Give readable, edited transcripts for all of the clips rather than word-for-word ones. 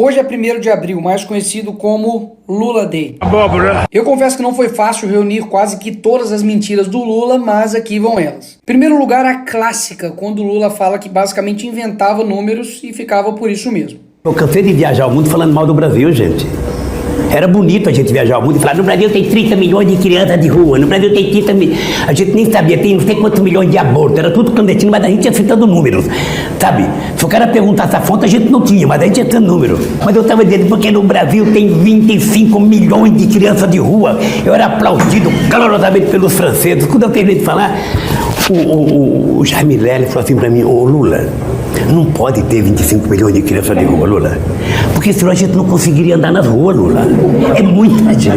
Hoje é 1º de abril, mais conhecido como Lula Day. Abóbora. Eu confesso que não foi fácil reunir quase que todas as mentiras do Lula, mas aqui vão elas. Em primeiro lugar, a clássica, quando o Lula fala que basicamente inventava números e ficava por isso mesmo. Eu cansei de viajar o mundo falando mal do Brasil, gente. Era bonito a gente viajar o mundo e falar, no Brasil tem 30 milhões de crianças de rua, no Brasil tem 30 milhões, a gente nem sabia, tem não sei quantos milhões de abortos, era tudo clandestino, mas a gente ia citando números, sabe? Se o cara perguntasse a fonte, a gente não tinha, mas a gente ia citando números. Mas eu estava dizendo, porque no Brasil tem 25 milhões de crianças de rua, eu era aplaudido calorosamente pelos franceses. Quando eu terminei de falar, o Jaime Lerner falou assim para mim, ô Lula, não pode ter 25 milhões de crianças de rua, Lula, porque senão a gente não conseguiria andar nas ruas, Lula. É muita gente.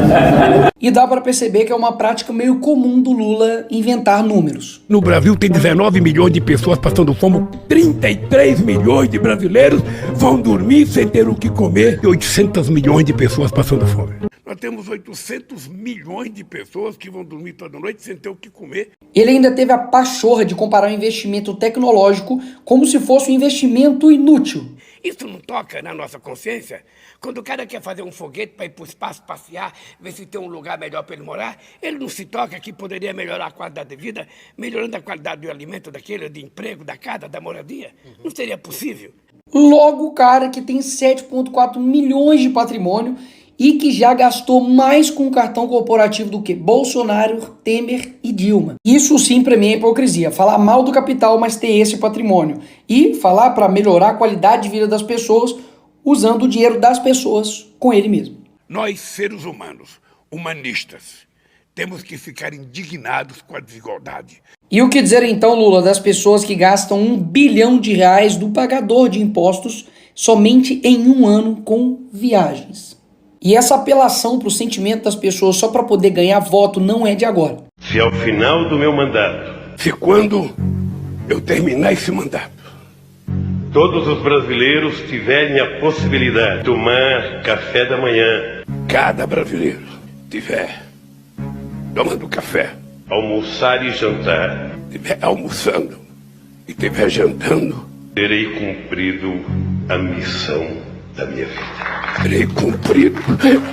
E dá para perceber que é uma prática meio comum do Lula inventar números. No Brasil tem 19 milhões de pessoas passando fome, 33 milhões de brasileiros vão dormir sem ter o que comer e 800 milhões de pessoas passando fome. Nós temos 800 milhões de pessoas que vão dormir toda noite sem ter o que comer. Ele ainda teve a pachorra de comparar o investimento tecnológico como se fosse um investimento inútil. Isso não toca na nossa consciência? Quando o cara quer fazer um foguete para ir para o espaço passear, ver se tem um lugar melhor para ele morar, ele não se toca que poderia melhorar a qualidade de vida, melhorando a qualidade do alimento daquele, de emprego, da casa, da moradia? Não seria possível? Logo o cara que tem 7,4 milhões de patrimônio e que já gastou mais com o cartão corporativo do que Bolsonaro, Temer e Dilma. Isso sim para mim é hipocrisia, falar mal do capital, mas ter esse patrimônio. E falar para melhorar a qualidade de vida das pessoas usando o dinheiro das pessoas com ele mesmo. Nós, seres humanos, humanistas, temos que ficar indignados com a desigualdade. E o que dizer então, Lula, das pessoas que gastam R$1 bilhão do pagador de impostos somente em um ano com viagens? E essa apelação para o sentimento das pessoas só para poder ganhar voto não é de agora. Se ao final do meu mandato, Se quando eu terminar esse mandato, todos os brasileiros tiverem a possibilidade de tomar café da manhã, cada brasileiro tiver tomando café, almoçar e jantar, tiver almoçando e tiver jantando, terei cumprido a missão da minha vida. terei cumprido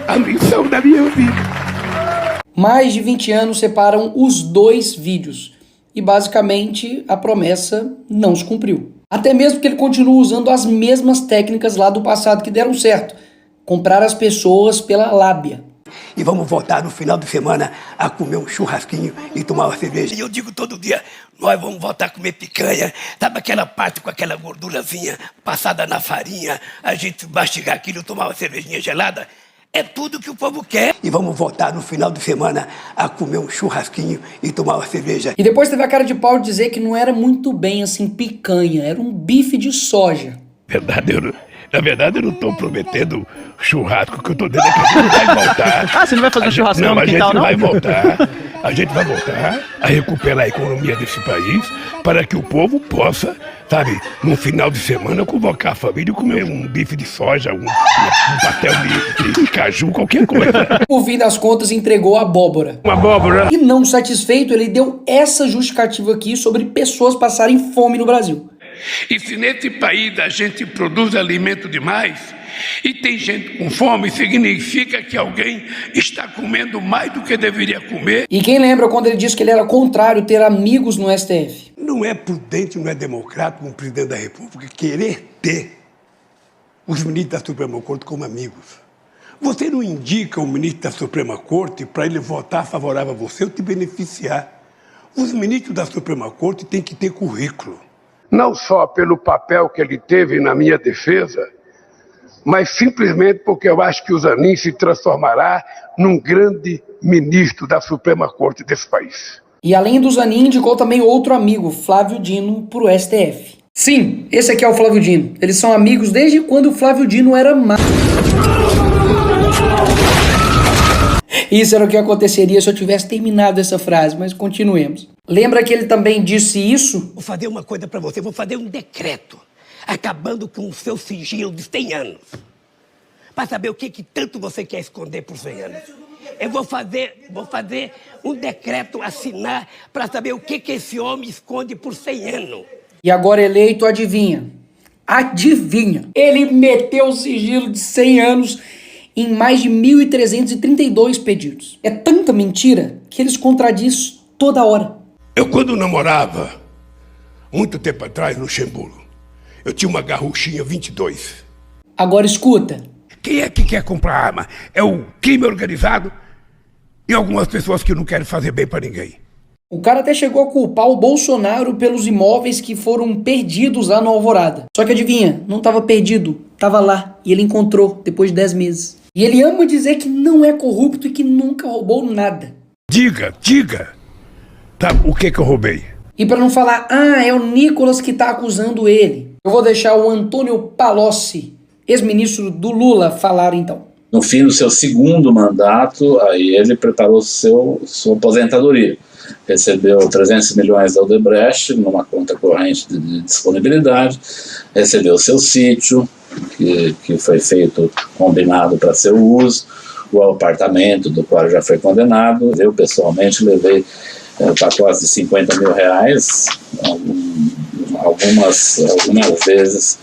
a missão da minha vida. Mais de 20 anos separam os dois vídeos e basicamente a promessa não se cumpriu. Até mesmo que ele continua usando as mesmas técnicas lá do passado que deram certo. Comprar as pessoas pela lábia. E vamos voltar no final de semana a comer um churrasquinho e tomar uma cerveja. E eu digo todo dia, nós vamos voltar a comer picanha, sabe aquela parte com aquela gordurazinha passada na farinha, a gente mastigar aquilo, tomar uma cervejinha gelada? É tudo que o povo quer. E vamos voltar no final de semana a comer um churrasquinho e tomar uma cerveja. E depois teve a cara de pau de dizer que não era muito bem assim picanha, era um bife de soja. Na verdade, eu não estou prometendo churrasco, que eu estou dizendo é que a gente vai voltar. Ah, você não vai fazer um churrascão no quintal, não? A gente vai voltar a recuperar a economia desse país para que o povo possa, sabe, no final de semana, convocar a família e comer um bife de soja, um pastel de caju, qualquer coisa. No fim das contas, entregou a abóbora. Uma abóbora. E não satisfeito, ele deu essa justificativa aqui sobre pessoas passarem fome no Brasil. E se nesse país a gente produz alimento demais e tem gente com fome, significa que alguém está comendo mais do que deveria comer. E quem lembra quando ele disse que ele era contrário ter amigos no STF? Não é prudente, não é democrático um presidente da República querer ter os ministros da Suprema Corte como amigos. Você não indica o ministro da Suprema Corte para ele votar favorável a você ou te beneficiar. Os ministros da Suprema Corte têm que ter currículo. Não só pelo papel que ele teve na minha defesa, mas simplesmente porque eu acho que o Zanin se transformará num grande ministro da Suprema Corte desse país. E além do Zanin, indicou também outro amigo, Flávio Dino, para o STF. Sim, esse aqui é o Flávio Dino. Eles são amigos desde quando o Flávio Dino era Isso era o que aconteceria se eu tivesse terminado essa frase, mas continuemos. Lembra que ele também disse isso? Vou fazer uma coisa para você, vou fazer um decreto, acabando com o seu sigilo de 100 anos. Para saber o que tanto você quer esconder por 100 anos. Eu vou fazer um decreto, assinar, para saber o que esse homem esconde por 100 anos. E agora eleito, adivinha? Adivinha? Ele meteu o sigilo de 100 anos em mais de 1.332 pedidos. É tanta mentira que eles contradizem toda hora. Eu, quando namorava, muito tempo atrás, no Luxemburgo, eu tinha uma garruchinha 22. Agora escuta. Quem é que quer comprar arma? É o crime organizado e algumas pessoas que não querem fazer bem para ninguém. O cara até chegou a culpar o Bolsonaro pelos imóveis que foram perdidos lá no Alvorada. Só que adivinha, não estava perdido, estava lá e ele encontrou depois de 10 meses. E ele ama dizer que não é corrupto e que nunca roubou nada. Diga. Tá, o que eu roubei? E para não falar, é o Nicolas que tá acusando ele, eu vou deixar o Antônio Palocci, ex-ministro do Lula, falar então. No fim do seu segundo mandato, aí ele preparou sua aposentadoria. Recebeu 300 milhões da Odebrecht numa conta corrente de disponibilidade, recebeu seu sítio, que foi feito, combinado para seu uso, o apartamento do qual já foi condenado. Eu pessoalmente levei pacotes de 50 mil reais, algumas vezes,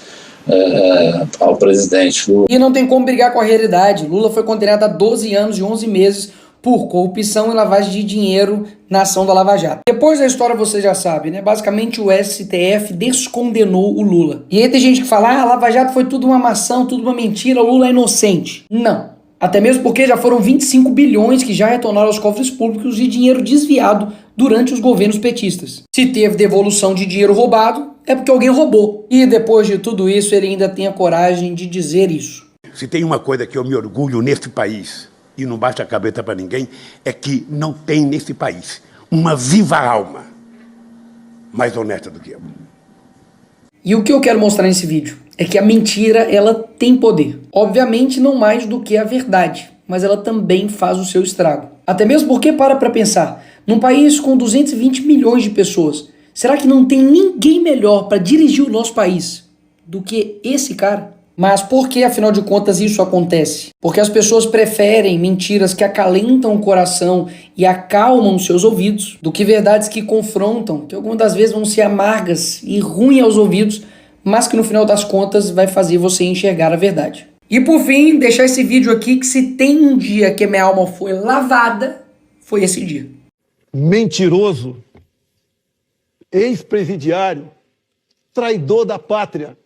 ao presidente Lula. E não tem como brigar com a realidade. Lula foi condenado a 12 anos e 11 meses por corrupção e lavagem de dinheiro na ação da Lava Jato. Depois da história você já sabe, né? Basicamente o STF descondenou o Lula. E aí tem gente que fala, a Lava Jato foi tudo uma maçã, tudo uma mentira, o Lula é inocente. Não. Até mesmo porque já foram 25 bilhões que já retornaram aos cofres públicos de dinheiro desviado durante os governos petistas. Se teve devolução de dinheiro roubado, é porque alguém roubou. E depois de tudo isso, ele ainda tem a coragem de dizer isso. Se tem uma coisa que eu me orgulho nesse país, e não baixa a cabeça para ninguém, é que não tem nesse país uma viva alma mais honesta do que eu. E o que eu quero mostrar nesse vídeo é que a mentira, ela tem poder. Obviamente não mais do que a verdade, mas ela também faz o seu estrago. Até mesmo porque, para pensar, num país com 220 milhões de pessoas, será que não tem ninguém melhor para dirigir o nosso país do que esse cara? Mas por que, afinal de contas, isso acontece? Porque as pessoas preferem mentiras que acalentam o coração e acalmam os seus ouvidos do que verdades que confrontam, que algumas das vezes vão ser amargas e ruins aos ouvidos, mas que no final das contas vai fazer você enxergar a verdade. E por fim, deixar esse vídeo aqui que se tem um dia que minha alma foi lavada, foi esse dia. Mentiroso, ex-presidiário, traidor da pátria.